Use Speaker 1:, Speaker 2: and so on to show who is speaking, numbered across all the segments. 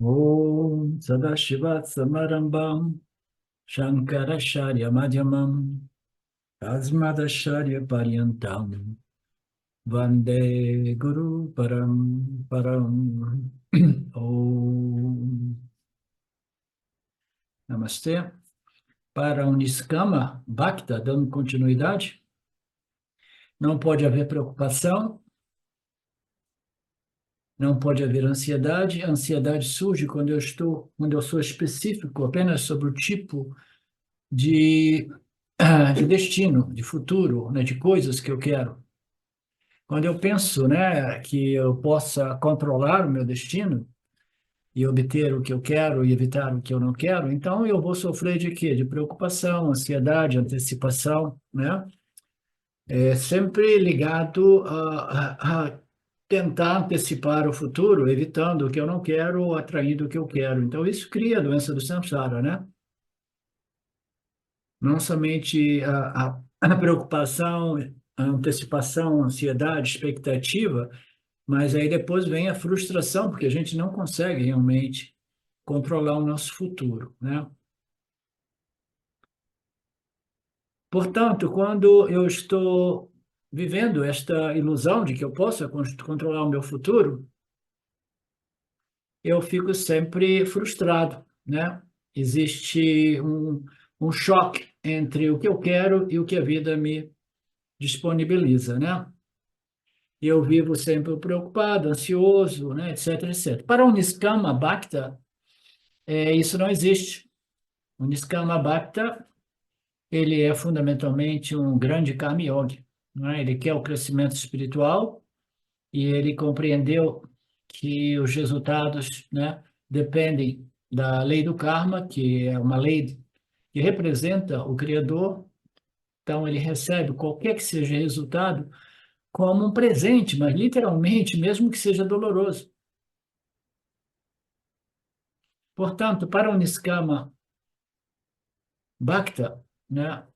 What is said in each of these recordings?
Speaker 1: Om Sadashiva Samarambam Shankaracharya Madhyamam Asmadacharya Paryantam Vande Guru Param Param Om Namastê. Para o Niskama Bhakta, dando continuidade, não pode haver preocupação, não pode haver ansiedade. A ansiedade surge quando eu sou específico apenas sobre o tipo de destino, de futuro, né, de coisas que eu quero. Quando eu penso, né, que eu possa controlar o meu destino e obter o que eu quero e evitar o que eu não quero, então eu vou sofrer de quê? De preocupação, ansiedade, antecipação, né? É sempre ligado a tentar antecipar o futuro, evitando o que eu não quero ou atraindo o que eu quero. Então isso cria a doença do samsara, né? Não somente a preocupação, a antecipação, a ansiedade, expectativa, mas aí depois vem a frustração, porque a gente não consegue realmente controlar o nosso futuro, né? Portanto, quando eu estou vivendo esta ilusão de que eu possa controlar o meu futuro, eu fico sempre frustrado, né? Existe um choque entre o que eu quero e o que a vida me disponibiliza, né? E eu vivo sempre preocupado, ansioso, né, etc, etc. Para o Niskama Bhakta, isso não existe. O Niskama Bhakta, ele é fundamentalmente um grande karma yogi, né? Ele quer o crescimento espiritual e ele compreendeu que os resultados, né, dependem da lei do karma, que é uma lei que representa o Criador. Então, ele recebe qualquer que seja resultado como um presente, mas literalmente, mesmo que seja doloroso. Portanto, para o Niskama Bhakta, né,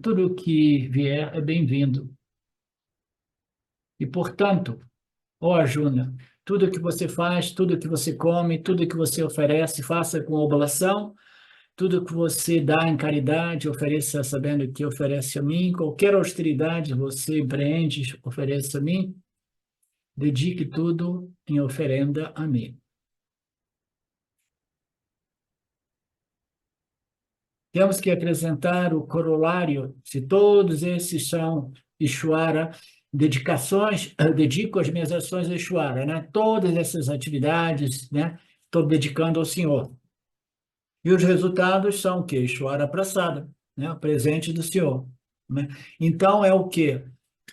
Speaker 1: tudo que vier é bem-vindo. E, portanto, ó Arjuna, tudo que você faz, tudo que você come, tudo que você oferece, faça com oblação. Tudo que você dá em caridade, ofereça sabendo que oferece a mim. Qualquer austeridade você empreende, ofereça a mim. Dedique tudo em oferenda a mim. Temos que acrescentar o corolário, se todos esses são Ishwara, dedicações, eu dedico as minhas ações a Ishwara, né? Todas essas atividades, né? Estou dedicando ao Senhor. E os resultados são o quê? Ishwara Prasada, né? O presente do Senhor, né? Então, é o quê?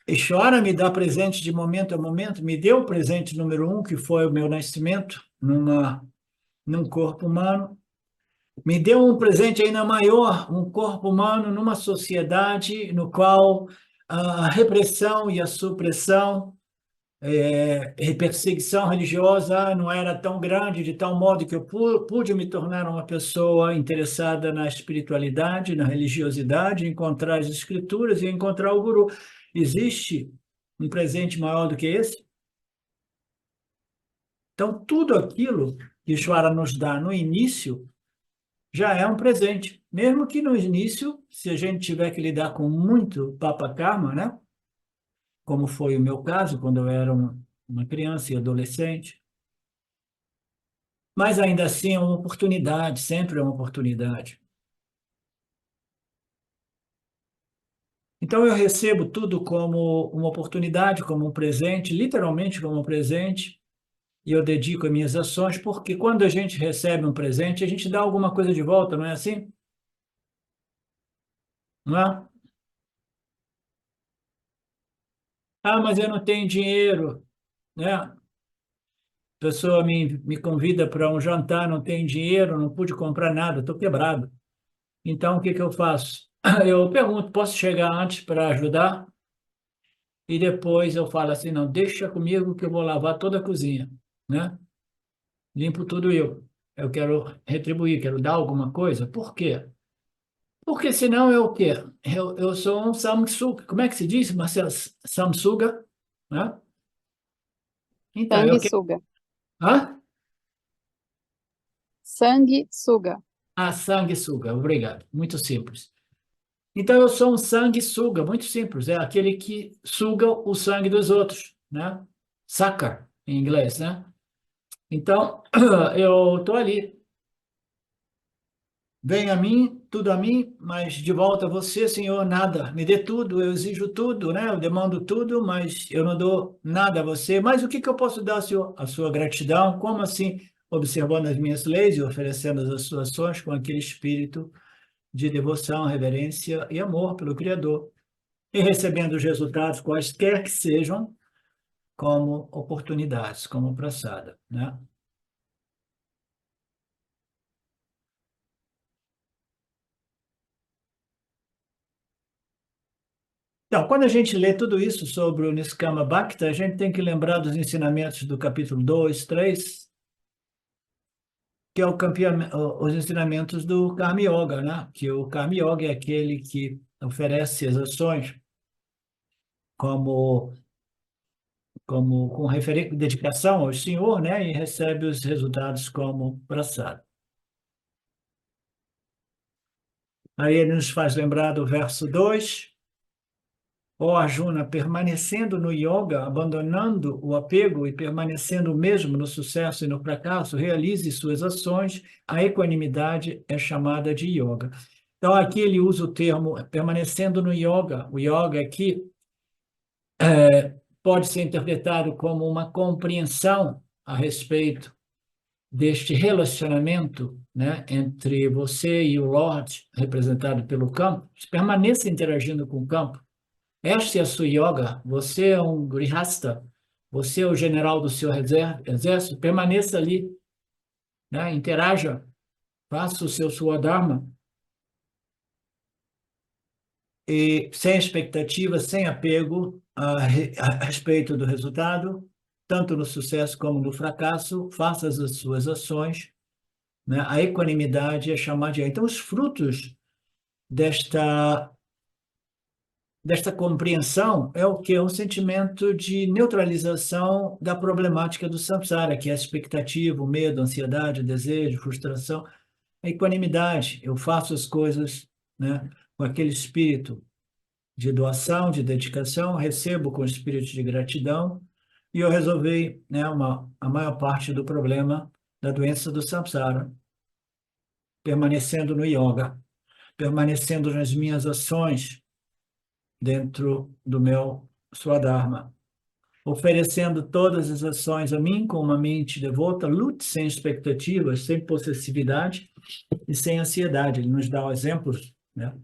Speaker 1: Ishwara me dá presente de momento a momento, me deu o presente número um, que foi o meu nascimento num corpo humano, me deu um presente ainda maior, um corpo humano numa sociedade no qual a repressão e a supressão e perseguição religiosa não era tão grande, de tal modo que eu pude me tornar uma pessoa interessada na espiritualidade, na religiosidade, encontrar as escrituras e encontrar o Guru. Existe um presente maior do que esse? Então, tudo aquilo que Ishvara nos dá no início já é um presente. Mesmo que no início, se a gente tiver que lidar com muito papa karma, né? Como foi o meu caso, quando eu era uma criança e adolescente, mas ainda assim é uma oportunidade, sempre é uma oportunidade. Então eu recebo tudo como uma oportunidade, como um presente, literalmente como um presente, e eu dedico as minhas ações, porque quando a gente recebe um presente, a gente dá alguma coisa de volta, não é assim? Não é? Ah, mas eu não tenho dinheiro, né? A pessoa me convida para um jantar, não tenho dinheiro, não pude comprar nada, estou quebrado. Então, o que que eu faço? Eu pergunto, posso chegar antes para ajudar? E depois eu falo assim, não, deixa comigo que eu vou lavar toda a cozinha, né? Limpo tudo eu. Eu quero retribuir, quero dar alguma coisa. Por quê? Porque senão eu o quê? Eu sou um samsuga. Como é que se diz, Marcelo? Samsuga, né? Então, eu quero...
Speaker 2: Sanguessuga.
Speaker 1: Hã?
Speaker 2: Sanguessuga.
Speaker 1: Ah, sanguessuga, obrigado. Muito simples. Então, eu sou um sanguessuga, muito simples. É aquele que suga o sangue dos outros, né? Sucker, em inglês, né? Então, eu estou ali. Venha a mim, tudo a mim, mas de volta a você, Senhor, nada. Me dê tudo, eu exijo tudo, né? Eu demando tudo, mas eu não dou nada a você. Mas o que que eu posso dar, Senhor? A sua gratidão. Como assim? Observando as minhas leis e oferecendo as suas ações com aquele espírito de devoção, reverência e amor pelo Criador. E recebendo os resultados, quaisquer que sejam, como oportunidades, como praçada, né? Então, quando a gente lê tudo isso sobre o Niskama Bhakta, a gente tem que lembrar dos ensinamentos do capítulo 2, 3, que é os ensinamentos do Karma Yoga, né? Que o Karma Yoga é aquele que oferece as ações como, como com dedicação ao Senhor, né? E recebe os resultados como prasada. Aí ele nos faz lembrar do verso 2. Ó Arjuna, permanecendo no yoga, abandonando o apego e permanecendo mesmo no sucesso e no fracasso, realize suas ações, a equanimidade é chamada de yoga. Então, aqui ele usa o termo permanecendo no yoga. O yoga aqui pode ser interpretado como uma compreensão a respeito deste relacionamento, né, entre você e o Lord, representado pelo campo. Permaneça interagindo com o campo. Esta é a sua yoga. Você é um grihasta. Você é o general do seu exército. Permaneça ali, né? Interaja. Faça o seu swadharma. E sem expectativa, sem apego a respeito do resultado, tanto no sucesso como no fracasso, faça as suas ações, né? A equanimidade é chamada de... Então, os frutos desta compreensão é o que? É um sentimento de neutralização da problemática do samsara, que é a expectativa, o medo, a ansiedade, o desejo, frustração, a equanimidade. Eu faço as coisas, né, com aquele espírito de doação, de dedicação, recebo com espírito de gratidão e eu resolvi, né, a maior parte do problema da doença do samsara, permanecendo no yoga, permanecendo nas minhas ações dentro do meu Swadharma, oferecendo todas as ações a mim com uma mente devota, lute sem expectativas, sem possessividade e sem ansiedade. Ele nos dá exemplos, né,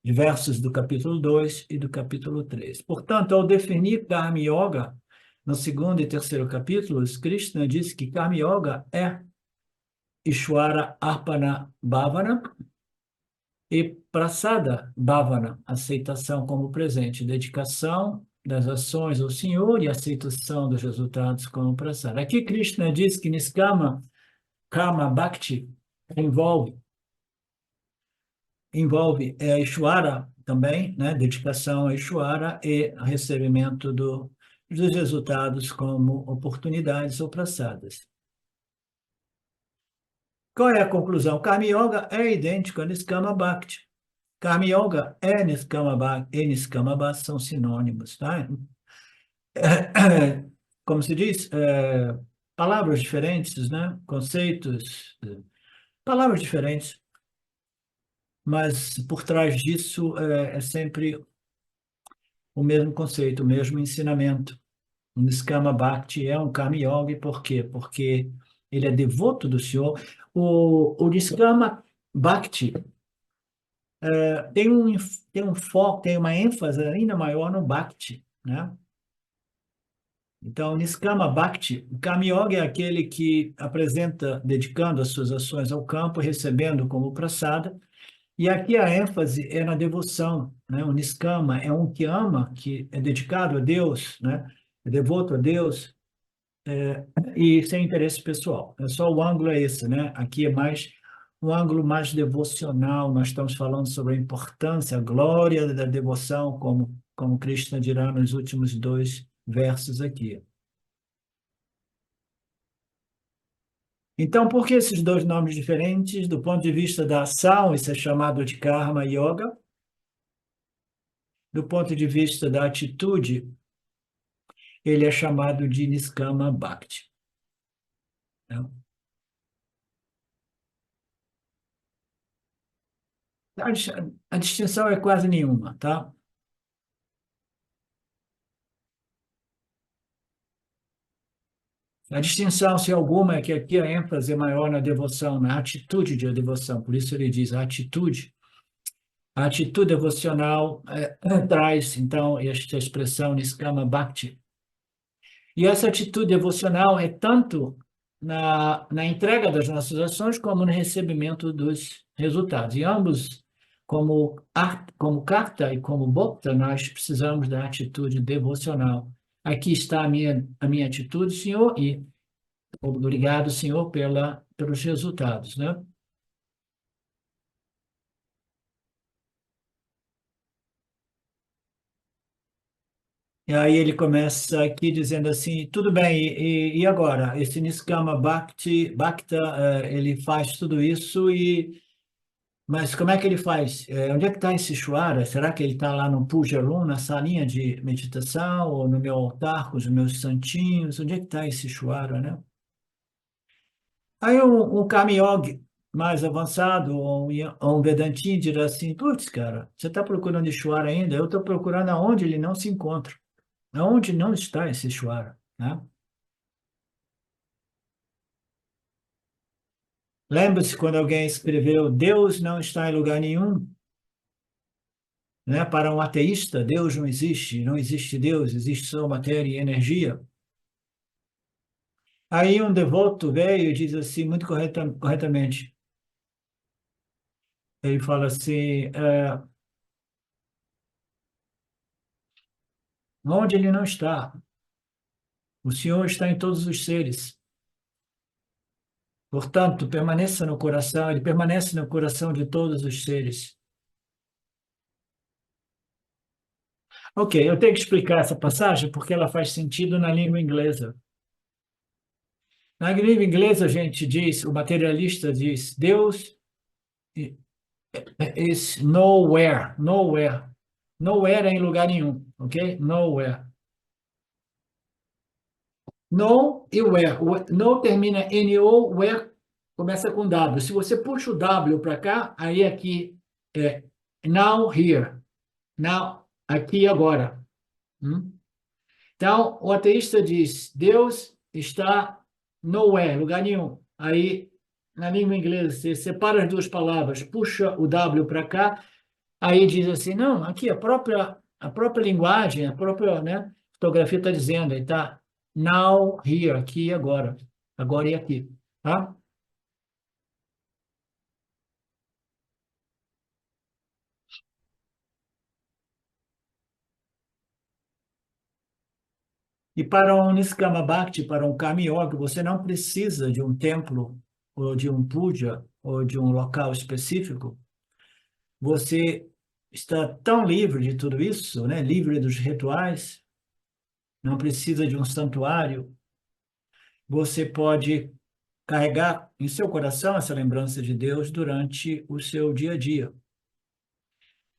Speaker 1: diversos do capítulo 2 e do capítulo 3. Portanto, ao definir Karma Yoga, no segundo e terceiro capítulos, Krishna diz que Karma Yoga é Ishwara Arpana Bhavana, e prasada bhavana, aceitação como presente, dedicação das ações ao Senhor e aceitação dos resultados como prasada. Aqui Krishna diz que Niskama Karma Bhakti envolve a Ishvara também, né? Dedicação a Ishvara e recebimento dos resultados como oportunidades ou prasadas. Qual é a conclusão? Karma Yoga é idêntico a Niskama Bhakti. Karma Yoga e Niskama Bhakti são sinônimos, tá? Como se diz, palavras diferentes, né? Conceitos, palavras diferentes, mas por trás disso é sempre o mesmo conceito, o mesmo ensinamento. O Niskama Bhakti é um Karma Yoga, por quê? Porque ele é devoto do Senhor. O Niskama Bhakti tem um foco, tem uma ênfase ainda maior no Bhakti, né? Então, Niskama Bhakti, o Karma Yoga é aquele que apresenta, dedicando as suas ações ao campo, recebendo como prasada, e aqui a ênfase é na devoção, né? O Niskama é um que ama, que é dedicado a Deus, né? É devoto a Deus, e sem interesse pessoal. É só o ângulo é esse, né? Aqui é mais um ângulo mais devocional. Nós estamos falando sobre a importância, a glória da devoção, como Krishna dirá nos últimos dois versos aqui. Então, por que esses dois nomes diferentes? Do ponto de vista da ação, isso é chamado de Karma Yoga. Do ponto de vista da atitude, ele é chamado de Niskama Bhakti, né? A a distinção é quase nenhuma, tá? A distinção, se alguma, é que aqui a ênfase é maior na devoção, na atitude de devoção. Por isso ele diz a atitude devocional traz, então, esta expressão Niskama Bhakti. E essa atitude devocional é tanto na entrega das nossas ações como no recebimento dos resultados. E ambos, como Karta e como Bhokta, nós precisamos da atitude devocional. Aqui está a minha atitude, Senhor, e obrigado, Senhor, pelos resultados, né? E aí ele começa aqui dizendo assim, tudo bem, e agora? Esse Niskama Bhakta, ele faz tudo isso, mas como é que ele faz? Onde é que está esse Shwara? Será que ele está lá no Puja Room, na salinha de meditação, ou no meu altar com os meus santinhos? Onde é que está esse Shwara, né? Aí um Karma Yogi mais avançado, ou um Vedantin dirá assim, putz, cara, você está procurando Ishwara ainda? Eu estou procurando aonde ele não se encontra. Aonde não está esse Ishwara, né? Lembra-se quando alguém escreveu Deus não está em lugar nenhum, né? Para um ateísta, Deus não existe, não existe Deus, existe só matéria e energia. Aí um devoto veio e diz assim, muito corretamente, ele fala assim, onde ele não está? O Senhor está em todos os seres. Portanto, permaneça no coração, ele permanece no coração de todos os seres. Ok, eu tenho que explicar essa passagem porque ela faz sentido na língua inglesa. Na língua inglesa, a gente diz, o materialista diz, Deus is nowhere, nowhere. Nowhere é em lugar nenhum, ok? Nowhere. No e where. O no termina em o, where começa com W. Se você puxa o W para cá, aí aqui é now, here. Now, aqui e agora. Hum? Então, o ateísta diz, Deus está nowhere, lugar nenhum. Aí, na língua inglesa, você separa as duas palavras, puxa o W para cá, aí diz assim, não, aqui a própria linguagem, a própria, né, fotografia está dizendo, aí está now, here, aqui e agora. Agora e aqui, tá? E para um Niskama Bhakti, para um Karma Yoga, você não precisa de um templo, ou de um puja, ou de um local específico. Você está tão livre de tudo isso, né? Livre dos rituais, não precisa de um santuário. Você pode carregar em seu coração essa lembrança de Deus durante o seu dia a dia.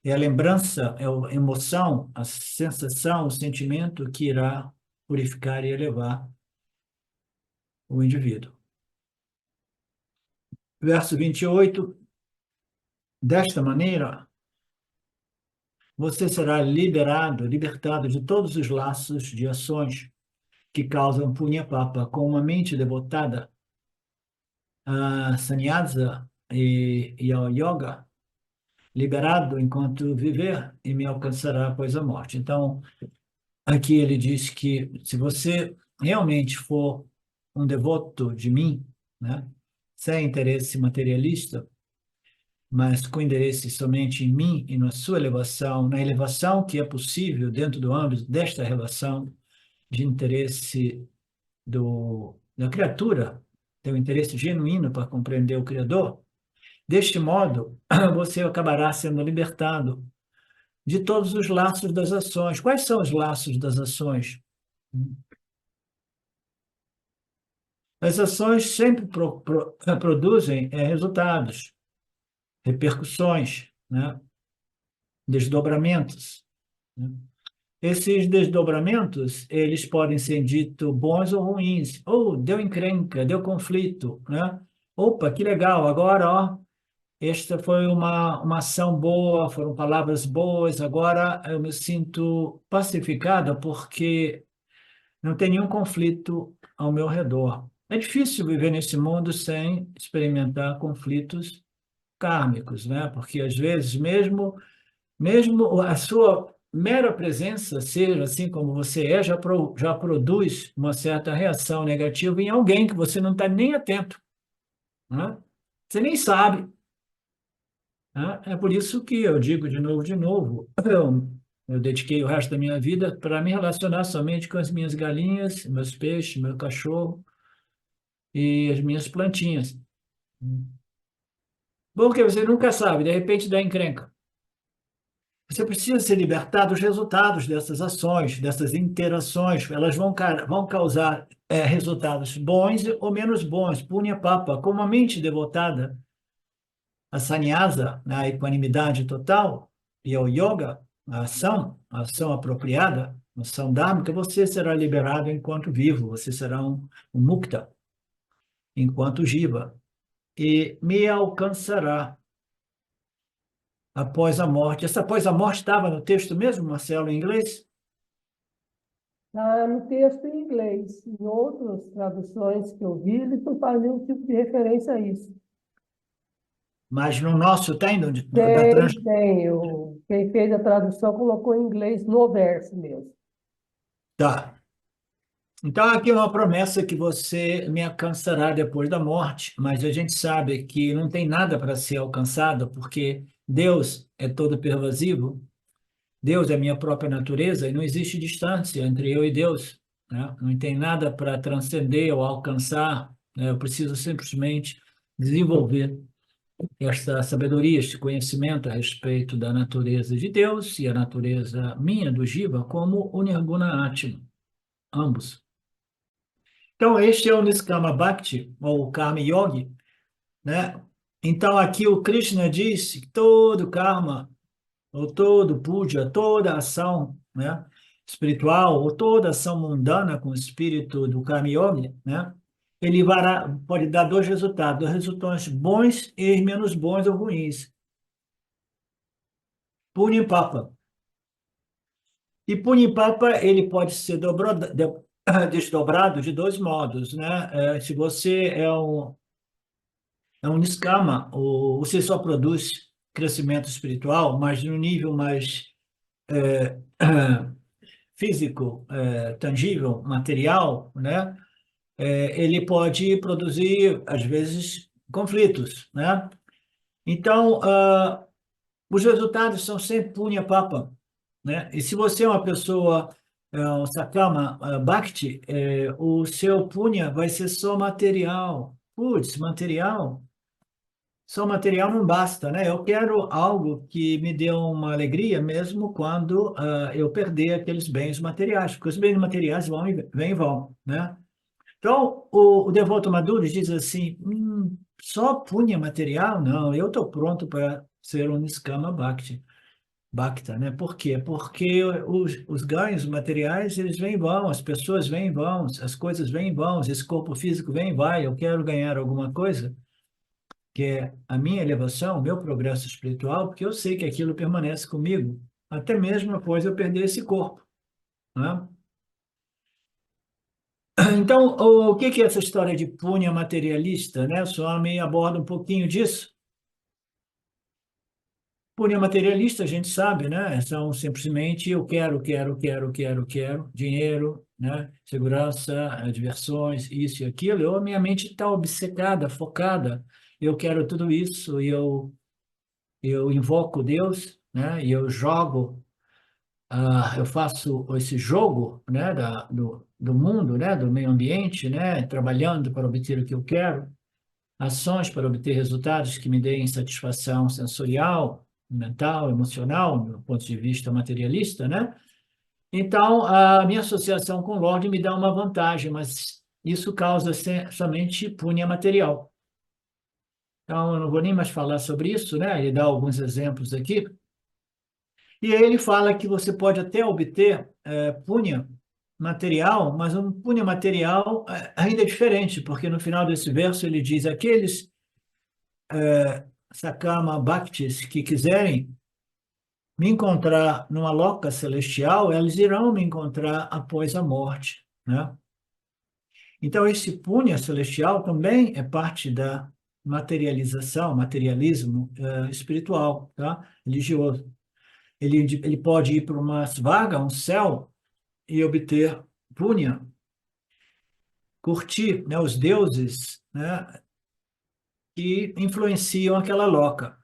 Speaker 1: É a lembrança, é a emoção, a sensação, o sentimento que irá purificar e elevar o indivíduo. Verso 28, desta maneira, você será liberado, libertado de todos os laços de ações que causam punya papa com uma mente devotada a sannyasa e ao yoga, liberado enquanto viver e me alcançará após a morte. Então, aqui ele diz que se você realmente for um devoto de mim, né, sem interesse materialista, mas com interesse somente em mim e na sua elevação, na elevação que é possível dentro do âmbito desta relação de interesse da criatura, tem um interesse genuíno para compreender o Criador, deste modo, você acabará sendo libertado de todos os laços das ações. Quais são os laços das ações? As ações sempre produzem resultados, repercussões, né? Desdobramentos, né? Esses desdobramentos, eles podem ser ditos bons ou ruins. Ou deu encrenca, deu conflito, né? Opa, que legal, agora, ó, esta foi uma ação boa, foram palavras boas, agora eu me sinto pacificada porque não tem nenhum conflito ao meu redor. É difícil viver nesse mundo sem experimentar conflitos kármicos, né? Porque às vezes mesmo a sua mera presença, ser assim como você é, já produz uma certa reação negativa em alguém que você não está nem atento, né? Você nem sabe, né? É por isso que eu digo de novo, eu dediquei o resto da minha vida para me relacionar somente com as minhas galinhas, meus peixes, meu cachorro e as minhas plantinhas. Porque você nunca sabe, de repente dá encrenca. Você precisa se libertar dos resultados dessas ações, dessas interações. Elas vão causar resultados bons ou menos bons. Punya Papa, como a mente devotada a sannyasa, né, a equanimidade total, e ao yoga, a ação apropriada, a ação dhármica, você será liberado enquanto vivo, você será um mukta, enquanto jiva, e me alcançará após a morte. Essa após a morte estava no texto mesmo, Marcelo, em inglês?
Speaker 2: Está no texto em inglês. Em outras traduções que eu vi, eles não fazem nenhum tipo de referência a isso.
Speaker 1: Mas no nosso tem, da trans...
Speaker 2: Tem. Quem fez a tradução colocou em inglês no verso mesmo.
Speaker 1: Tá. Então, aqui é uma promessa que você me alcançará depois da morte, mas a gente sabe que não tem nada para ser alcançado, porque Deus é todo pervasivo, Deus é minha própria natureza, e não existe distância entre eu e Deus, né? Não tem nada para transcender ou alcançar, né? Eu preciso simplesmente desenvolver esta sabedoria, este conhecimento a respeito da natureza de Deus e a natureza minha, do Jiva, como o Nirguna Atma, ambos. Então, este é o Niskama Bhakti, ou o Karma Yogi, né? Então, aqui o Krishna diz que todo karma, ou todo puja, toda ação, né, espiritual, ou toda ação mundana com o espírito do Karma Yogi, né, ele pode dar dois resultados bons e menos bons ou ruins. Punya Papa. E Punya Papa, ele pode ser desdobrado de dois modos, né? Se você é um niskama, ou você só produz crescimento espiritual, mas no nível mais é, físico, tangível, material, né? Ele pode produzir, às vezes, conflitos, né? Então, os resultados são sempre punya papa, né? E se você é uma pessoa, um sakama bhakti, o seu punya vai ser só material. Putz, material? Só material não basta, né? Eu quero algo que me dê uma alegria, mesmo quando eu perder aqueles bens materiais, porque os bens materiais vêm e vão, né? Então, o devoto maduro diz assim: só punha material? Não, eu estou pronto para ser um Niskama Bhakta, né? Por quê? Porque os ganhos materiais, eles vêm e vão, as pessoas vêm e vão, as coisas vêm e vão, esse corpo físico vem e vai, eu quero ganhar alguma coisa que é a minha elevação, o meu progresso espiritual, porque eu sei que aquilo permanece comigo, até mesmo após eu perder esse corpo, né? Então, o que é essa história de punha materialista, né? O Swami aborda um pouquinho disso. Punha materialista, a gente sabe, né? São simplesmente eu quero, dinheiro, né? Segurança, diversões, isso e aquilo. A minha mente está obcecada, focada. Eu quero tudo isso e eu invoco Deus, né? E eu jogo, eu faço esse jogo, né? Do mundo, né? Do meio ambiente, né? Trabalhando para obter o que eu quero, ações para obter resultados que me deem satisfação sensorial, mental, emocional, do ponto de vista materialista, né? Então, a minha associação com o Lorde me dá uma vantagem, mas isso causa somente punha material. Então, eu não vou nem mais falar sobre isso, né? Ele dá alguns exemplos aqui. E aí ele fala que você pode até obter punha material, mas um punha material ainda é diferente, porque no final desse verso ele diz: aqueles Sakama Bhaktis que quiserem me encontrar numa loca celestial, eles irão me encontrar após a morte, né? Então, esse punha celestial também é parte da materialização, materialismo espiritual, tá? Religioso. Ele pode ir para uma vaga, um céu, e obter punha, curtir, né, os deuses, né, que influenciam aquela loca.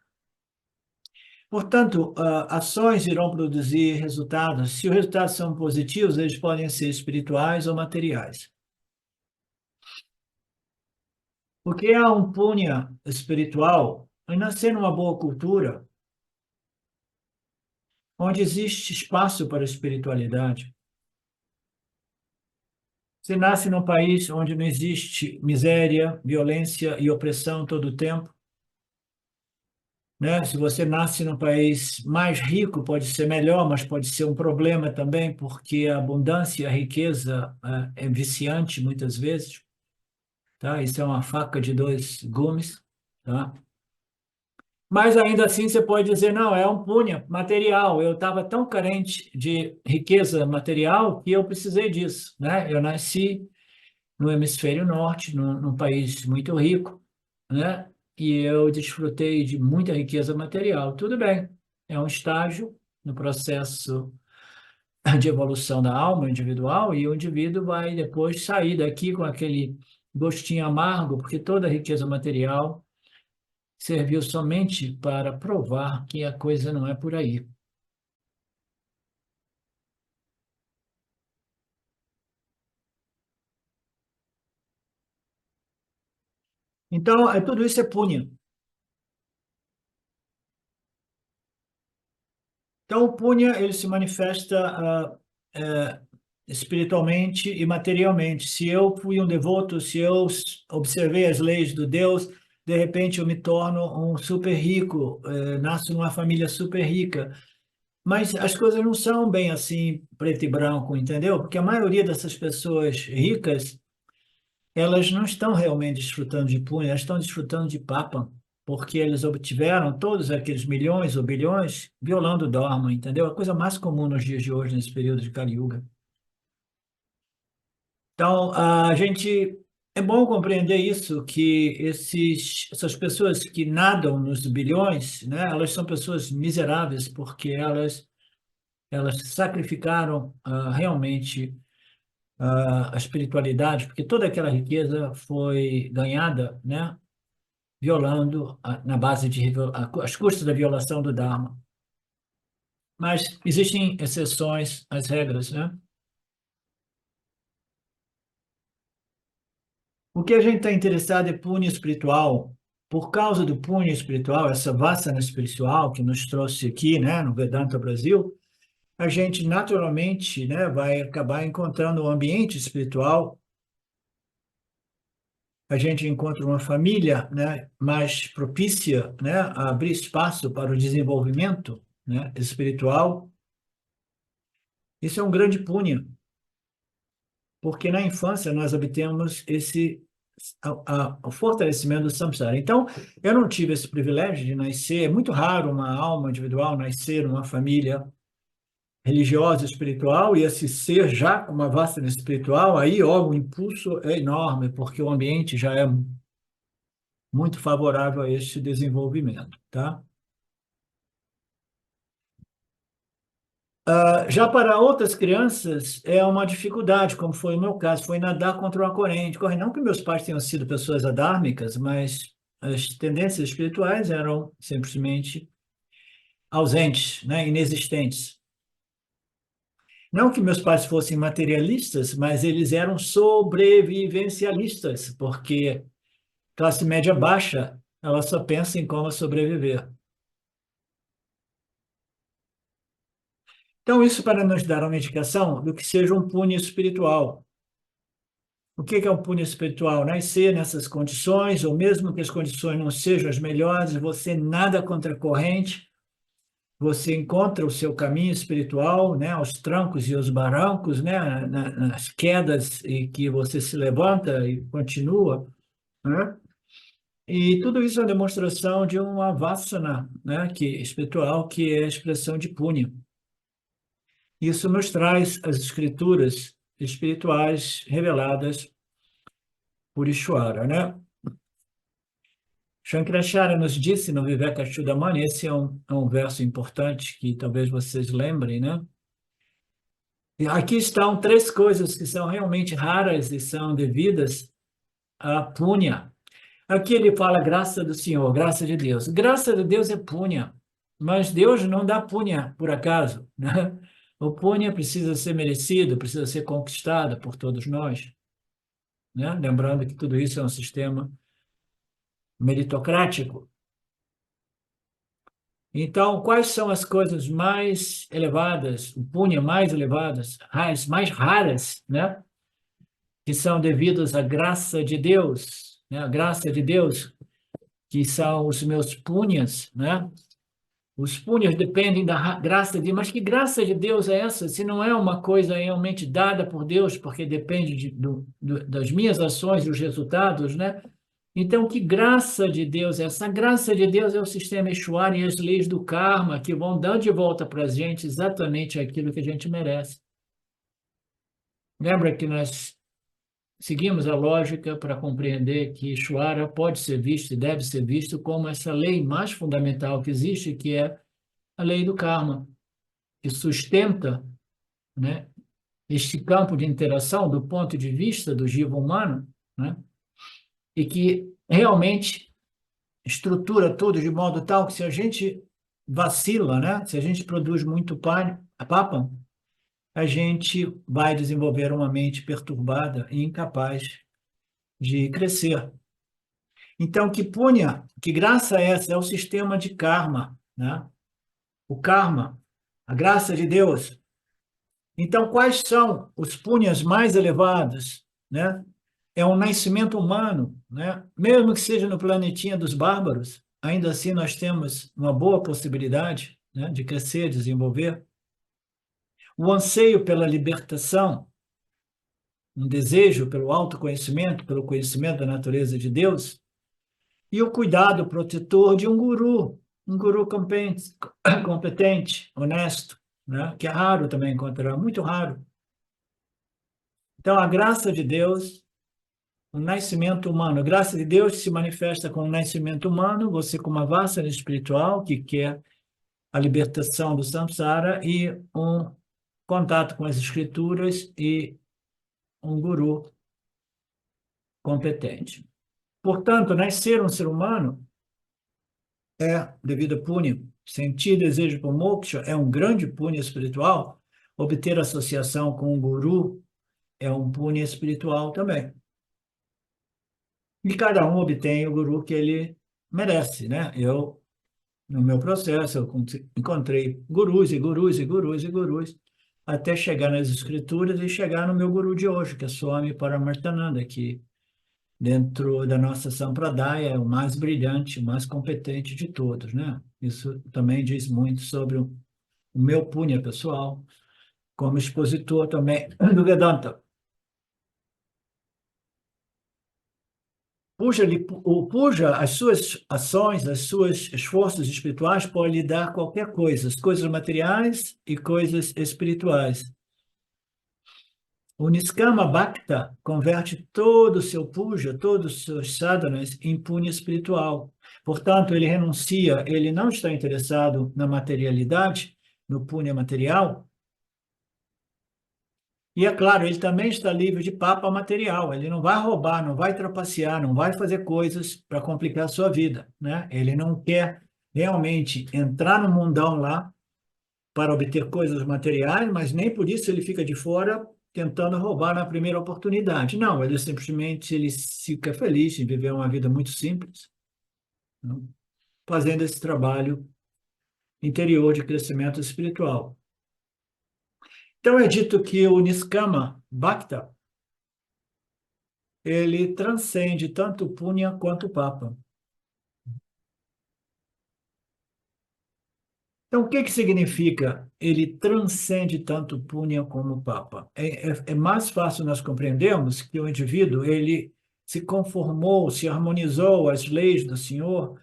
Speaker 1: Portanto, ações irão produzir resultados. Se os resultados são positivos, eles podem ser espirituais ou materiais. Porque há um punha espiritual em nascer numa boa cultura, onde existe espaço para a espiritualidade. Você nasce num país onde não existe miséria, violência e opressão todo o tempo, né? Se você nasce num país mais rico, pode ser melhor, mas pode ser um problema também, porque a abundância, a riqueza é viciante muitas vezes, tá? Isso é uma faca de dois gumes, tá? Mas ainda assim você pode dizer, não, é um punha material. Eu estava tão carente de riqueza material que eu precisei disso, né? Eu nasci no hemisfério norte, num país muito rico, né? E eu desfrutei de muita riqueza material. Tudo bem, é um estágio no processo de evolução da alma individual e o indivíduo vai depois sair daqui com aquele gostinho amargo, porque toda a riqueza material serviu somente para provar que a coisa não é por aí. Então, tudo isso é punha. Então, o punha, ele se manifesta espiritualmente e materialmente. Se eu fui um devoto, se eu observei as leis do Deus, de repente eu me torno um super rico, nasço numa família super rica. Mas as coisas não são bem assim, preto e branco, entendeu? Porque a maioria dessas pessoas ricas, elas não estão realmente desfrutando de punha, elas estão desfrutando de papa, porque eles obtiveram todos aqueles milhões ou bilhões violando o Dharma, entendeu? A coisa mais comum nos dias de hoje, nesse período de Kali Yuga. Então, a gente é bom compreender isso, que essas pessoas que nadam nos bilhões, né, elas são pessoas miseráveis, porque elas sacrificaram realmente a espiritualidade, porque toda aquela riqueza foi ganhada, né, violando na base de as custas da violação do Dharma. Mas existem exceções às regras, né? O que a gente está interessado é punho espiritual. Por causa do punho espiritual, essa vassana espiritual que nos trouxe aqui, né, no Vedanta Brasil, a gente naturalmente, né, vai acabar encontrando um ambiente espiritual. A gente encontra uma família, né, mais propícia, né, a abrir espaço para o desenvolvimento, né, espiritual. Isso é um grande punho, porque na infância nós obtemos o fortalecimento do samsara. Então, eu não tive esse privilégio de nascer, é muito raro uma alma individual nascer numa família religiosa, espiritual, e esse ser já com uma vasta espiritual, aí, ó, o impulso é enorme, porque o ambiente já é muito favorável a este desenvolvimento, tá? Já para outras crianças é uma dificuldade, como foi o meu caso, foi nadar contra uma corrente. Não que meus pais tenham sido pessoas adármicas, mas as tendências espirituais eram simplesmente ausentes, né, inexistentes. Não que meus pais fossem materialistas, mas eles eram sobrevivencialistas, porque classe média baixa, ela só pensa em como sobreviver. Então, isso para nos dar uma indicação do que seja um punho espiritual. O que é o punho espiritual? Nascer nessas condições, ou mesmo que as condições não sejam as melhores, você nada contra a corrente, você encontra o seu caminho espiritual, né, aos trancos e aos barrancos, né, nas quedas, e que você se levanta e continua, né? E tudo isso é uma demonstração de uma vassana, né, espiritual, que é a expressão de punha. Isso nos traz as escrituras espirituais reveladas por Ishvara, né? Shankaracharya nos disse no Vivekachudamani, esse é um verso importante que talvez vocês lembrem, né? E aqui estão três coisas que são realmente raras e são devidas a punya. Aqui ele fala graça do Senhor, graça de Deus. Graça de Deus é punya, mas Deus não dá punya por acaso, né? O punya precisa ser merecido, precisa ser conquistado por todos nós, né? Lembrando que tudo isso é um sistema meritocrático. Então, quais são as coisas mais elevadas, o punya mais elevadas, as mais raras, né? Que são devidas à graça de Deus, né? A graça de Deus, que são os meus punyas, né? Os punyas dependem da graça de Deus, mas que graça de Deus é essa? Se não é uma coisa realmente dada por Deus, porque depende das minhas ações e os resultados, né? Então, que graça de Deus é essa? A graça de Deus é o sistema Ishvara e as leis do karma que vão dando de volta para a gente exatamente aquilo que a gente merece. Lembra que nós seguimos a lógica para compreender que Ishvara pode ser visto e deve ser visto como essa lei mais fundamental que existe, que é a lei do karma, que sustenta, né, este campo de interação do ponto de vista do jiva humano, né, e que realmente estrutura tudo de modo tal que se a gente vacila, né, se a gente produz muito papa, a gente vai desenvolver uma mente perturbada e incapaz de crescer. Então, que punha, que graça é essa? É o sistema de karma, né? O karma, a graça de Deus. Então, quais são os punhas mais elevados, né? É um nascimento humano, né? Mesmo que seja no planetinha dos bárbaros, ainda assim nós temos uma boa possibilidade, né, de crescer, desenvolver. O anseio pela libertação, um desejo pelo autoconhecimento, pelo conhecimento da natureza de Deus, e o cuidado protetor de um guru competente, honesto, né, que é raro também encontrar, muito raro. Então, a graça de Deus, o nascimento humano, a graça de Deus se manifesta com o nascimento humano, você com uma vassana espiritual que quer a libertação do samsara e um contato com as escrituras e um guru competente. Portanto, nascer um ser humano é devido a punya. Sentir desejo por moksha é um grande punya espiritual. Obter associação com um guru é um punya espiritual também. E cada um obtém o guru que ele merece, né? No meu processo, eu encontrei gurus e gurus e gurus e gurus, até chegar nas escrituras e chegar no meu guru de hoje, que é Swami Paramarthananda, que dentro da nossa Sampradaya é o mais brilhante, o mais competente de todos, né? Isso também diz muito sobre o meu punha pessoal, como expositor também do Vedanta. O puja, as suas ações, as suas esforços espirituais podem lhe dar qualquer coisa, as coisas materiais e coisas espirituais. O Niskama Bhakta converte todo o seu puja, todos os seus sadhanas em punha espiritual. Portanto, ele renuncia, ele não está interessado na materialidade, no punha material. E é claro, ele também está livre de papa material. Ele não vai roubar, não vai trapacear, não vai fazer coisas para complicar a sua vida, né? Ele não quer realmente entrar no mundão lá para obter coisas materiais, mas nem por isso ele fica de fora tentando roubar na primeira oportunidade. Não, ele simplesmente ele fica feliz em viver uma vida muito simples, né, fazendo esse trabalho interior de crescimento espiritual. Então é dito que o Niskama Bhakta ele transcende tanto o Punya quanto o Papa. Então, o que que significa ele transcende tanto o Punya como o Papa? É mais fácil nós compreendermos que o indivíduo ele se conformou, se harmonizou às leis do Senhor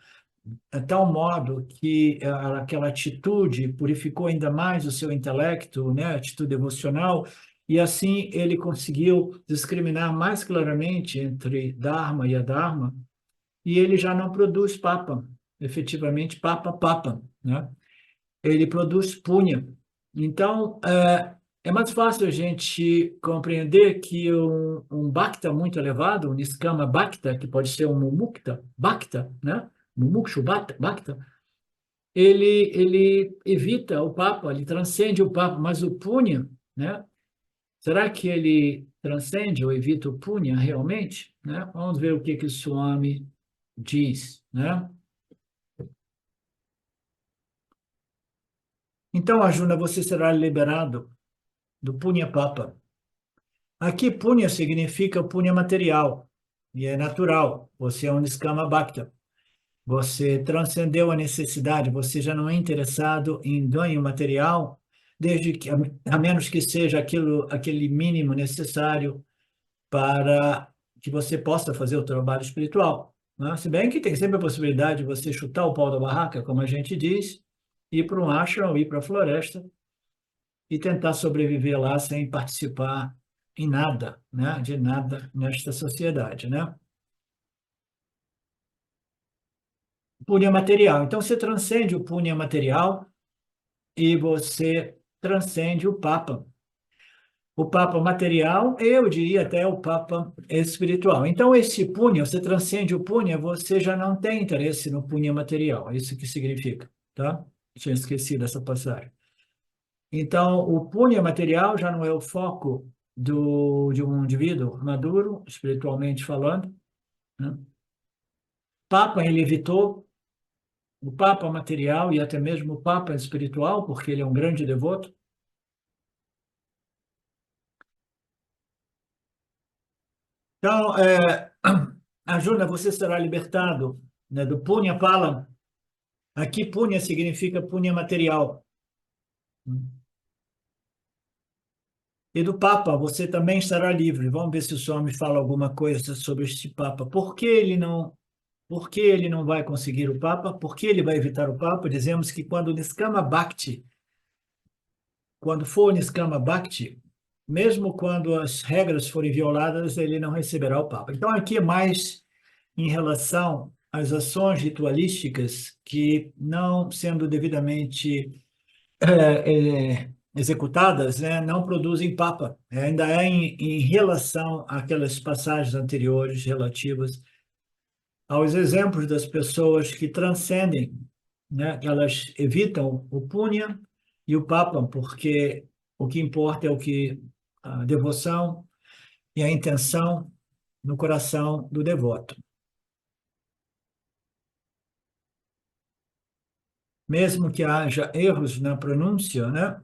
Speaker 1: a tal modo que aquela atitude purificou ainda mais o seu intelecto, né, a atitude emocional, e assim ele conseguiu discriminar mais claramente entre Dharma e Adharma, e ele já não produz papa, efetivamente papa, né? Ele produz punha. Então, é mais fácil a gente compreender que um bhakta muito elevado, um niskama bhakta, que pode ser um mumukta bhakta, né? Mumukshu bhakta, ele evita o Papa, ele transcende o Papa, mas o Punya, né? Será que ele transcende ou evita o Punya realmente? Né? Vamos ver o que que o Swami diz, né? Então, Arjuna, você será liberado do Punya Papa. Aqui, Punya significa Punya material, e é natural. Você é um Niskama Bhakta. Você transcendeu a necessidade, você já não é interessado em ganho material, desde que, a menos que seja aquele mínimo necessário para que você possa fazer o trabalho espiritual, né? Se bem que tem sempre a possibilidade de você chutar o pau da barraca, como a gente diz, ir para um ashram, ir para a floresta e tentar sobreviver lá sem participar em nada, né? De nada nesta sociedade, né? Punha material. Então, você transcende o punha material e você transcende o Papa. O Papa material, eu diria até o Papa espiritual. Então, esse punha, você transcende o punha, você já não tem interesse no punha material. É isso que significa, tá? Tinha esquecido essa passagem. Então, o punha material já não é o foco de um indivíduo maduro, espiritualmente falando, né? Papa, ele evitou o Papa material e até mesmo o Papa espiritual, porque ele é um grande devoto. Então, Arjuna, você será libertado, né, do Punya Pala. Aqui, Punya significa Punya material. E do Papa, você também estará livre. Vamos ver se o Swami fala alguma coisa sobre este Papa. Por que ele não vai conseguir o Papa? Por que ele vai evitar o Papa? Dizemos que quando Niskama Bhakti, quando for Niskama Bhakti, mesmo quando as regras forem violadas, ele não receberá o Papa. Então, aqui é mais em relação às ações ritualísticas que, não sendo devidamente executadas, né, não produzem papa. Ainda é em relação àquelas passagens anteriores relativas aos exemplos das pessoas que transcendem, né, elas evitam o punya e o papa, porque o que importa é o que a devoção e a intenção no coração do devoto. Mesmo que haja erros na pronúncia, né,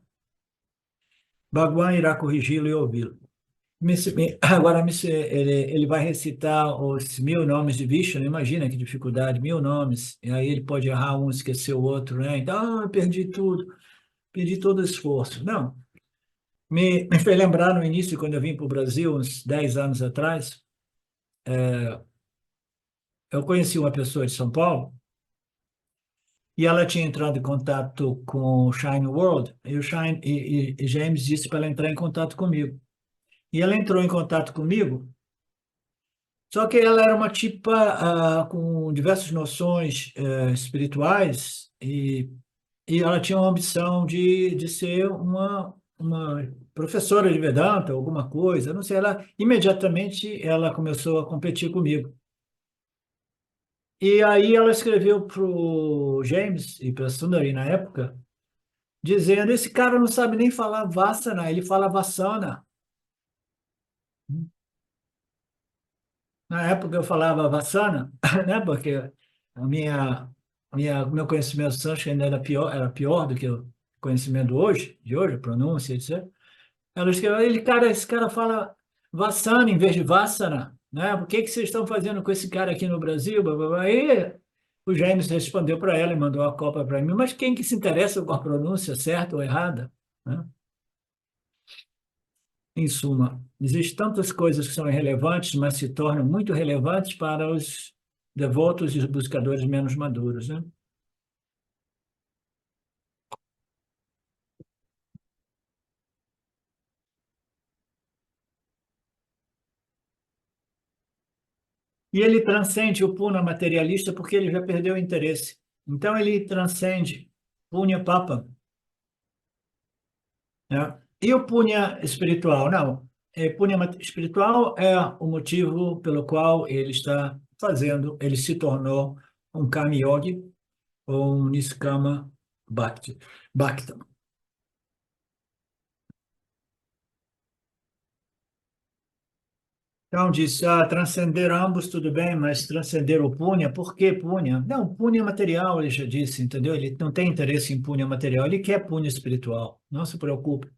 Speaker 1: Bhagwan irá corrigi-lo e ouvi-lo. Agora, ele vai recitar os 1000 nomes de Vishnu, imagina que dificuldade, 1000 nomes, e aí ele pode errar um, esquecer o outro, né? Então, eu perdi tudo, perdi todo o esforço. Não, me fez lembrar no início, quando eu vim para o Brasil, uns 10 anos atrás, eu conheci uma pessoa de São Paulo, e ela tinha entrado em contato com o Shine World, e James disse para ela entrar em contato comigo. E ela entrou em contato comigo. Só que ela era uma tipa com diversas noções espirituais e ela tinha uma ambição de ser uma professora de Vedanta, alguma coisa, não sei, imediatamente ela começou a competir comigo. E aí ela escreveu para o James e para a Sundari na época, dizendo, esse cara não sabe nem falar Vassana, ele fala Vassana. Na época eu falava Vassana, né? Porque meu conhecimento sânscrito ainda era pior do que o conhecimento de hoje, pronúncia, etc. Ela escreveu, esse cara fala Vassana em vez de Vassana. né? O que que vocês estão fazendo com esse cara aqui no Brasil? Blá, blá, blá. Aí o James respondeu para ela e mandou a cópia para mim, mas quem que se interessa com a pronúncia certa ou errada, né? Em suma, existem tantas coisas que são irrelevantes, mas se tornam muito relevantes para os devotos e os buscadores menos maduros, né? E ele transcende o puna materialista porque ele já perdeu o interesse. Então ele transcende punya papa, né? E o punya espiritual? Não. Punya espiritual é o motivo pelo qual ele está fazendo, ele se tornou um Karma Yogi ou um Niskama Bhakta. Então, disse, transcender ambos, tudo bem, mas transcender o punha, por que punha? Não, punha é material, ele já disse, entendeu? Ele não tem interesse em punha material, ele quer punha espiritual, não se preocupe.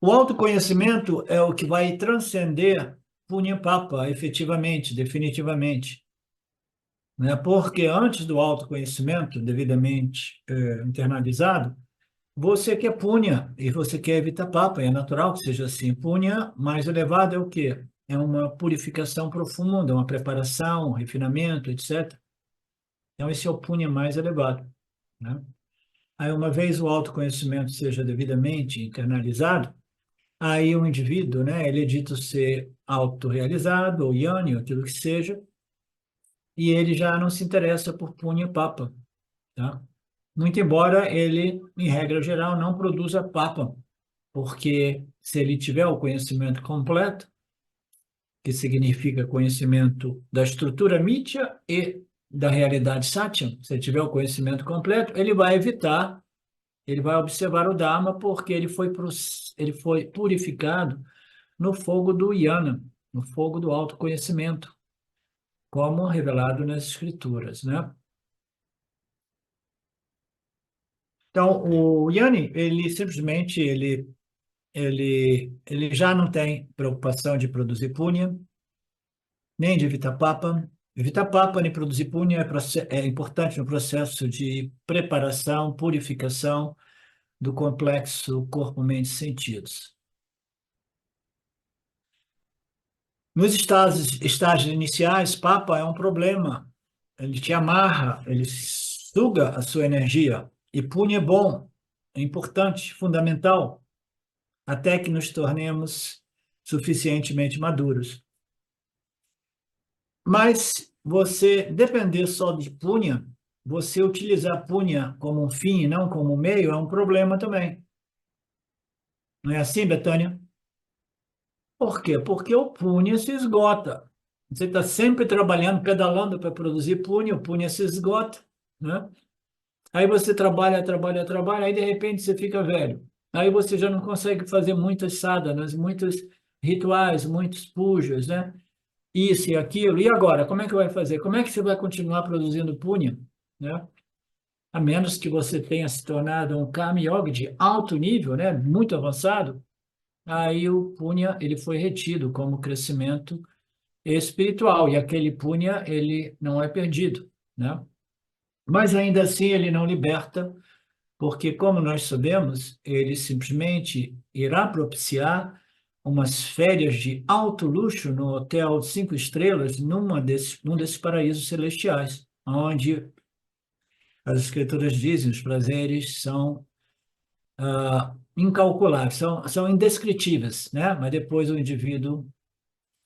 Speaker 1: O autoconhecimento é o que vai transcender punha papa, efetivamente, definitivamente, né? Porque antes do autoconhecimento, devidamente internalizado, você quer punha e você quer evitar papa, é natural que seja assim. Punha mais elevado é o quê? É uma purificação profunda, uma preparação, um refinamento, etc. Então, esse é o punha mais elevado, né? Aí, uma vez o autoconhecimento seja devidamente internalizado, aí o indivíduo, né, ele é dito ser autorrealizado, ou yani, ou aquilo que seja, e ele já não se interessa por punha papa, tá? Muito embora ele, em regra geral, não produza papa, porque se ele tiver o conhecimento completo, que significa conhecimento da estrutura mítia e da realidade sátia, se ele tiver o conhecimento completo, ele vai evitar, ele vai observar o Dharma, porque ele foi purificado no fogo do Jnana, no fogo do autoconhecimento, como revelado nas escrituras, né? Então, o Yanni, ele simplesmente, ele já não tem preocupação de produzir punha, nem de Vitapapa. Vitapapa nem produzir punha é importante no processo de preparação, purificação do complexo corpo, mente e sentidos. Nos estágios iniciais, Papa é um problema. Ele te amarra, ele suga a sua energia. E punha é bom, é importante, fundamental, até que nos tornemos suficientemente maduros. Mas você depender só de punha, você utilizar punha como um fim e não como um meio, é um problema também. Não é assim, Betânia? Por quê? Porque o punha se esgota. Você está sempre trabalhando, pedalando para produzir punha, o punha se esgota, né? Aí você trabalha, trabalha, trabalha, aí de repente você fica velho. Aí você já não consegue fazer muitas sadhanas, muitos rituais, muitos pujas, né? Isso e aquilo. E agora, como é que vai fazer? Como é que você vai continuar produzindo punha, né? A menos que você tenha se tornado um karma yoga de alto nível, né? Muito avançado, aí o punha ele foi retido como crescimento espiritual e aquele punha ele não é perdido, né? Mas ainda assim ele não liberta, porque como nós sabemos, ele simplesmente irá propiciar umas férias de alto luxo no hotel 5 estrelas num desses paraísos celestiais, onde as escrituras dizem os prazeres são incalculáveis, são indescritíveis, né? Mas depois o indivíduo,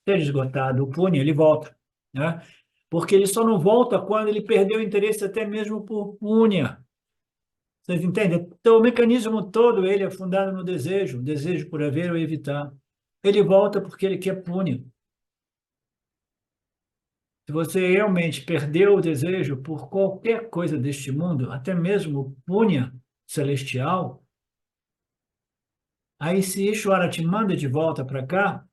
Speaker 1: ter esgotado o punho, ele volta, né? Porque ele só não volta quando ele perdeu o interesse até mesmo por punha. Vocês entendem? Então, o mecanismo todo ele é fundado no desejo, desejo por haver ou evitar. Ele volta porque ele quer punha. Se você realmente perdeu o desejo por qualquer coisa deste mundo, até mesmo punha celestial, aí se Ishvara te manda de volta para cá,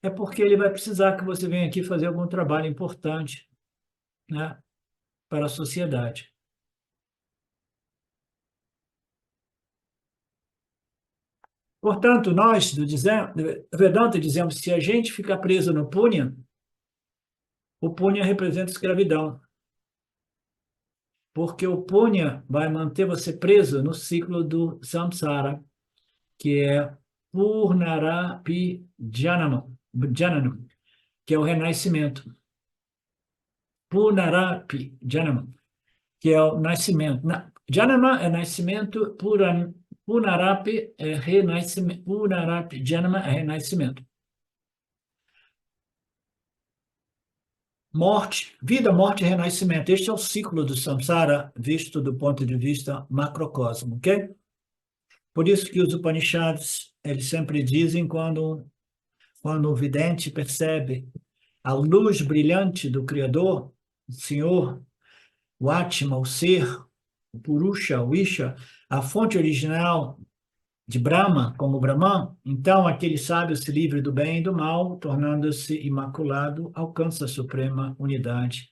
Speaker 1: é porque ele vai precisar que você venha aqui fazer algum trabalho importante, né, para a sociedade. Portanto, nós do Vedanta dizemos que se a gente ficar preso no Punya, o Punya representa escravidão, porque o Punya vai manter você preso no ciclo do Samsara, que é Purnarapi Jananam, que é o renascimento. Purnarapi Jananam, que é o nascimento. Janama é nascimento, Purnarapi é renascimento, Purnarapi Janama é renascimento. Morte, vida, morte e renascimento. Este é o ciclo do samsara, visto do ponto de vista macrocosmo, ok? Por isso que os Upanishads, eles sempre dizem quando o vidente percebe a luz brilhante do Criador, o Senhor, o Atma, o Ser, o Purusha, o Isha, a fonte original de Brahma, como Brahman, então aquele sábio se livre do bem e do mal, tornando-se imaculado, alcança a suprema unidade,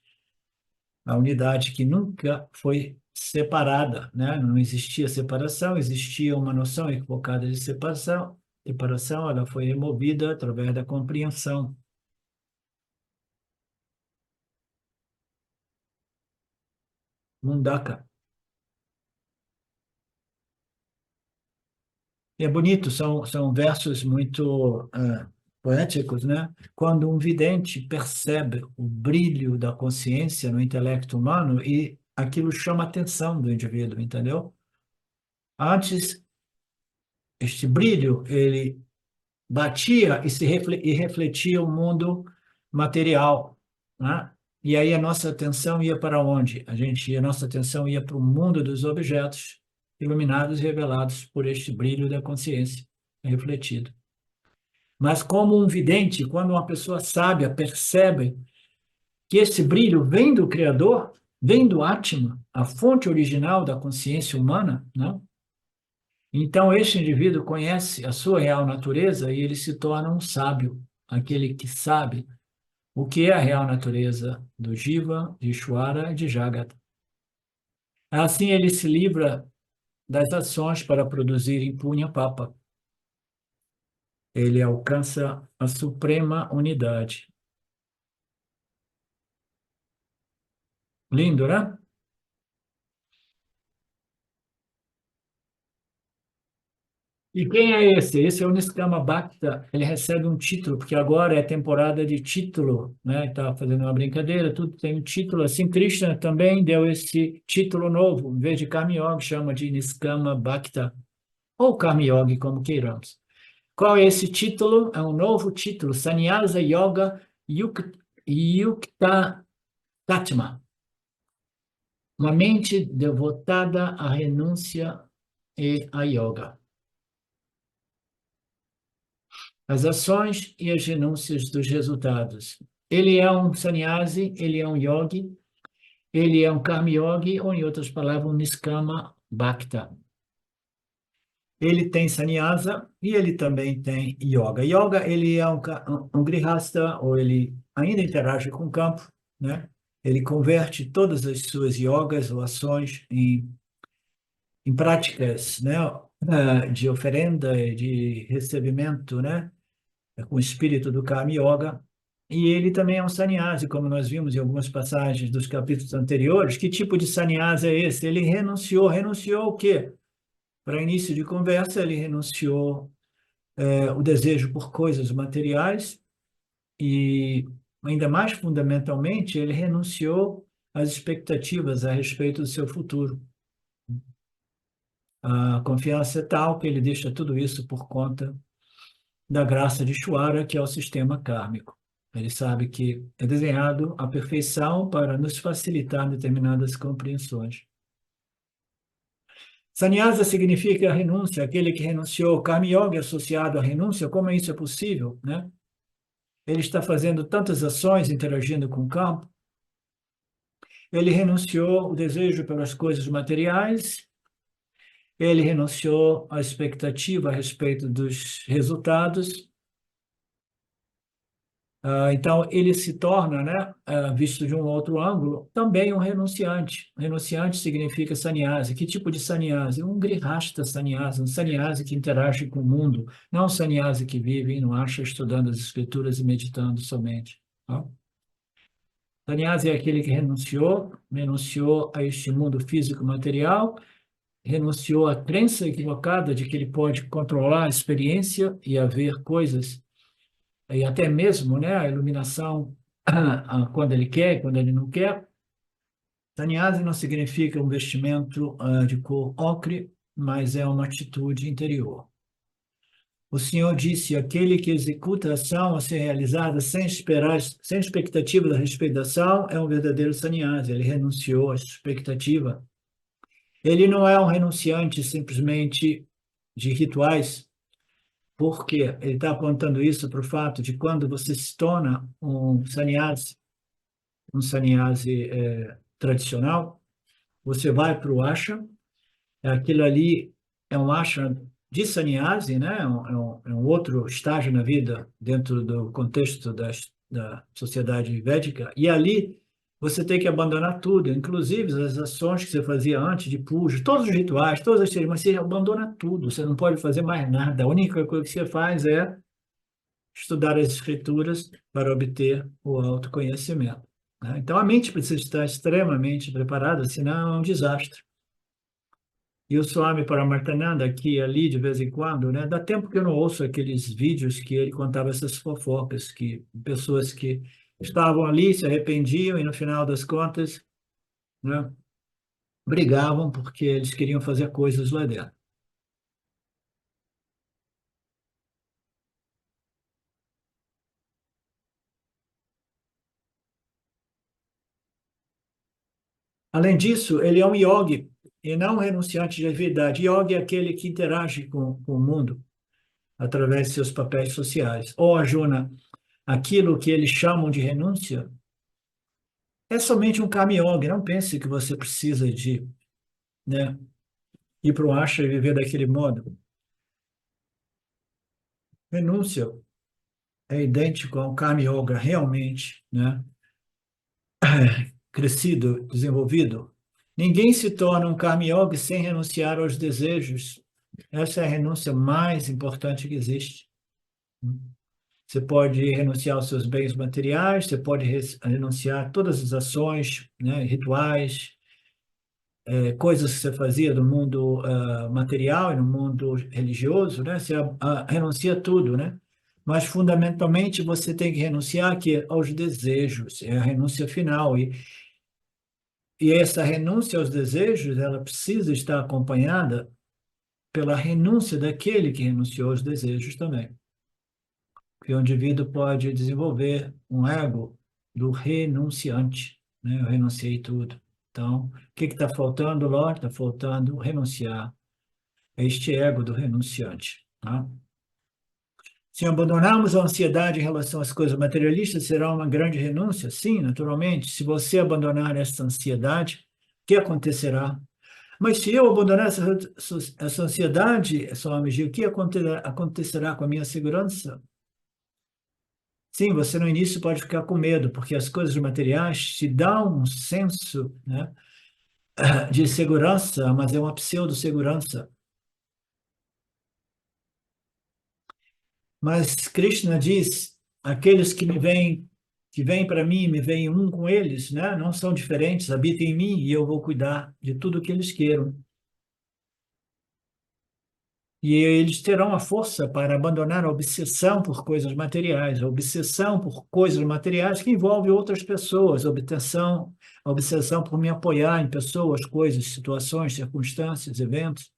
Speaker 1: a unidade que nunca foi separada, né? Não existia separação, existia uma noção equivocada de separação, ela foi removida através da compreensão. Mundaka. É bonito, são versos muito poéticos, né? Quando um vidente percebe o brilho da consciência no intelecto humano e aquilo chama a atenção do indivíduo, entendeu? Antes, este brilho, ele batia e refletia o mundo material, né? E aí a nossa atenção ia para onde? A nossa atenção ia para o mundo dos objetos iluminados e revelados por este brilho da consciência refletido. Mas como um vidente, quando uma pessoa sábia percebe que esse brilho vem do Criador, vem do Atma, a fonte original da consciência humana, né? Então este indivíduo conhece a sua real natureza e ele se torna um sábio, aquele que sabe o que é a real natureza do Jiva, de Ishvara e de Jagata. Assim ele se livra das ações para produzir Punya Papa. Ele alcança a suprema unidade. Lindo, né? E quem é esse? Esse é o Niskama Bhakta. Ele recebe um título, porque agora é temporada de título, né? Está fazendo uma brincadeira, tudo tem um título. Assim, Krishna também deu esse título novo. Em vez de Karma Yoga, chama de Niskama Bhakta, ou Karma Yoga, como queiramos. Qual é esse título? É um novo título, Sannyasa Yoga Yukta Tatma. Uma mente devotada à renúncia e à yoga. As ações e as renúncias dos resultados. Ele é um sannyasi, ele é um yogi, ele é um karma yogi, ou em outras palavras, um niskama bhakta. Ele tem sannyasa e ele também tem yoga. Yoga, ele é um grihasta, ou ele ainda interage com o campo, né? Ele converte todas as suas yogas ou ações em práticas, né? De oferenda, de recebimento, né? Com o espírito do Karma Yoga. E ele também é um sannyasi, como nós vimos em algumas passagens dos capítulos anteriores. Que tipo de sannyasi é esse? Ele renunciou o quê? Para início de conversa, ele renunciou o desejo por coisas materiais e, ainda mais fundamentalmente, ele renunciou às expectativas a respeito do seu futuro. A confiança é tal que ele deixa tudo isso por conta da graça de Ishvara, que é o sistema kármico. Ele sabe que é desenhado a perfeição para nos facilitar determinadas compreensões. Sannyasa significa renúncia, aquele que renunciou. Karma Yoga é associado à renúncia. Como isso é possível, né? Ele está fazendo tantas ações, interagindo com o campo. Ele renunciou o desejo pelas coisas materiais. Ele renunciou à expectativa a respeito dos resultados. Então, ele se torna, né, visto de um outro ângulo, também um renunciante. Renunciante significa sannyasi. Que tipo de sannyasi? Um grihasta sannyasi, um sannyasi que interage com o mundo, não um sannyasi que vive no acha estudando as escrituras e meditando somente. Tá? Sannyasi é aquele que renunciou a este mundo físico material, renunciou à crença equivocada de que ele pode controlar a experiência e haver coisas e até mesmo, né, a iluminação quando ele quer, quando ele não quer. Sannyasi não significa um vestimento de cor ocre, mas é uma atitude interior. O Senhor disse: aquele que executa a ação a ser realizada sem esperar, sem expectativa da respeito da ação, é um verdadeiro sannyasi. Ele renunciou à expectativa. Ele não é um renunciante simplesmente de rituais. Porque ele está apontando isso para o fato de quando você se torna um sannyasi tradicional, você vai para o ashram, aquilo ali é um ashram de sannyasi, né? É um outro estágio na vida dentro do contexto da sociedade védica, e ali você tem que abandonar tudo, inclusive as ações que você fazia antes de puja, todos os rituais, todas as cerimônias, você abandona tudo, você não pode fazer mais nada, a única coisa que você faz é estudar as escrituras para obter o autoconhecimento, né? Então, a mente precisa estar extremamente preparada, senão é um desastre. E o Swami Paramarthananda, aqui e ali, de vez em quando, né? Dá tempo que eu não ouço aqueles vídeos que ele contava essas fofocas, que pessoas que estavam ali se arrependiam e, no final das contas, né, brigavam porque eles queriam fazer coisas lá dentro. Além disso, ele é um yogi e não um renunciante de atividade. Yogi é aquele que interage com o mundo através de seus papéis sociais. Ou, Arjuna, aquilo que eles chamam de renúncia é somente um karma yoga. Não pense que você precisa de, né, ir para o ashram e viver daquele modo. Renúncia é idêntico a um karma yoga realmente, né, crescido, desenvolvido. Ninguém se torna um karma yogi sem renunciar aos desejos. Essa é a renúncia mais importante que existe. Você pode renunciar aos seus bens materiais, você pode renunciar a todas as ações, né, rituais, coisas que você fazia no mundo material e no mundo religioso, né? Você renuncia a tudo, né? Mas fundamentalmente você tem que renunciar aqui aos desejos, é a renúncia final. E essa renúncia aos desejos, ela precisa estar acompanhada pela renúncia daquele que renunciou aos desejos também. Que o indivíduo pode desenvolver um ego do renunciante, né? Eu renunciei tudo. Então, o que está faltando, Lord? Está faltando renunciar a este ego do renunciante. Tá? Se abandonarmos a ansiedade em relação às coisas materialistas, será uma grande renúncia? Sim, naturalmente. Se você abandonar essa ansiedade, o que acontecerá? Mas se eu abandonar essa ansiedade, Swami Ji, o que acontecerá com a minha segurança? Sim, você no início pode ficar com medo, porque as coisas materiais te dão um senso, né, de segurança, mas é uma pseudo-segurança. Mas Krishna diz, aqueles que vêm para mim, me veem um com eles, né, não são diferentes, habitam em mim e eu vou cuidar de tudo o que eles queiram. E eles terão a força para abandonar a obsessão por coisas materiais, a obsessão por coisas materiais que envolve outras pessoas, a obsessão por me apoiar em pessoas, coisas, situações, circunstâncias, eventos.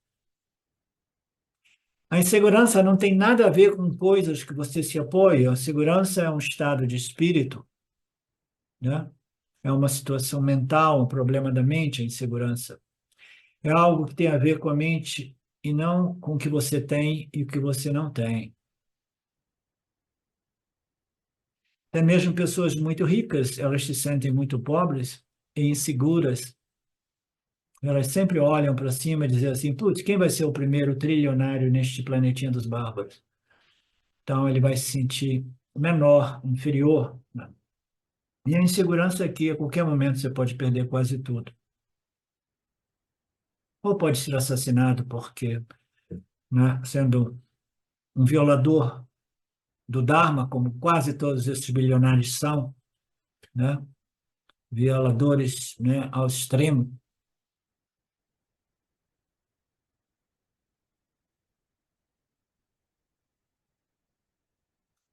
Speaker 1: A insegurança não tem nada a ver com coisas que você se apoia. A segurança é um estado de espírito, né? É uma situação mental, um problema da mente, a insegurança. É algo que tem a ver com a mente e não com o que você tem e o que você não tem. Até mesmo pessoas muito ricas, elas se sentem muito pobres e inseguras. Elas sempre olham para cima e dizem assim, putz, quem vai ser o primeiro trilionário neste planetinha dos bárbaros? Então ele vai se sentir menor, inferior, né? E a insegurança é que a qualquer momento você pode perder quase tudo. Ou pode ser assassinado porque, né, sendo um violador do Dharma, como quase todos esses bilionários são, né, violadores, né, ao extremo.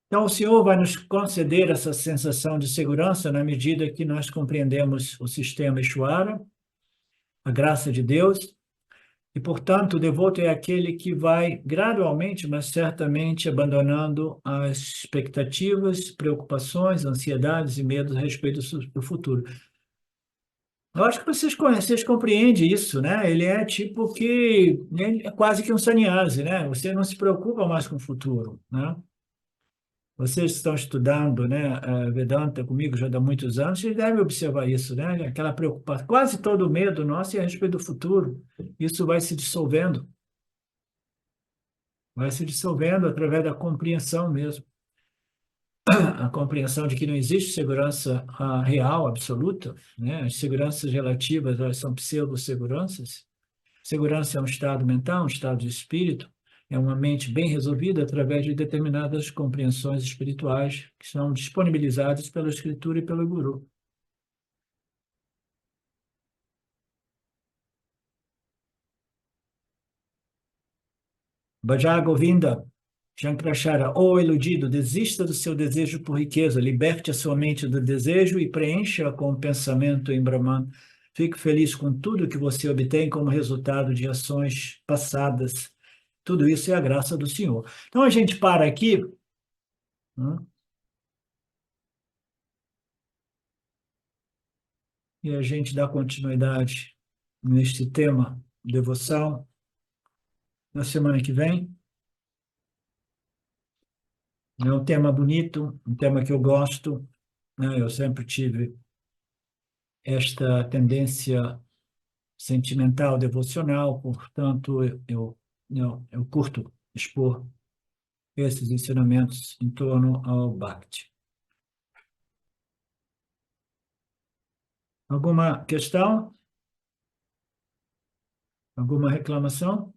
Speaker 1: Então, o Senhor vai nos conceder essa sensação de segurança na medida que nós compreendemos o sistema Ishvara, a graça de Deus, e, portanto, o devoto é aquele que vai gradualmente, mas certamente, abandonando as expectativas, preocupações, ansiedades e medos a respeito do futuro. Eu acho que vocês compreendem isso, né? Ele é tipo que, ele é quase que um sannyasi, né? Você não se preocupa mais com o futuro, né? Vocês estão estudando, né, Vedanta comigo já há muitos anos, vocês devem observar isso, né? Aquela preocupação, quase todo o medo nosso é a respeito do futuro. Isso vai se dissolvendo através da compreensão mesmo. A compreensão de que não existe segurança real, absoluta, né? As seguranças relativas, elas são pseudo-seguranças. Segurança é um estado mental, um estado de espírito, é uma mente bem resolvida através de determinadas compreensões espirituais que são disponibilizadas pela escritura e pelo guru. Bhaja Govinda, Shankaracharya, ó iludido, desista do seu desejo por riqueza, liberte a sua mente do desejo e preencha-a com o pensamento em Brahman. Fique feliz com tudo que você obtém como resultado de ações passadas. Tudo isso é a graça do Senhor. Então a gente para aqui, né, e a gente dá continuidade neste tema, devoção, na semana que vem. É um tema bonito, um tema que eu gosto, né? Eu sempre tive esta tendência sentimental, devocional, portanto, eu curto expor esses ensinamentos em torno ao Bhakti. Alguma questão? Alguma reclamação?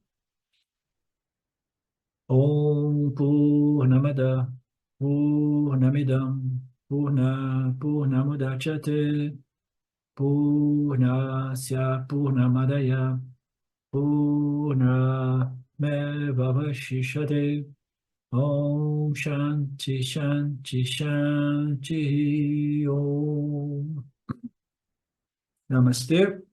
Speaker 1: Om Purnamada Purnamidam Purnamudachyate Purnasya Purnamadaya Purnamevavashishate Om Shanti Shanti Shanti Om Namastê.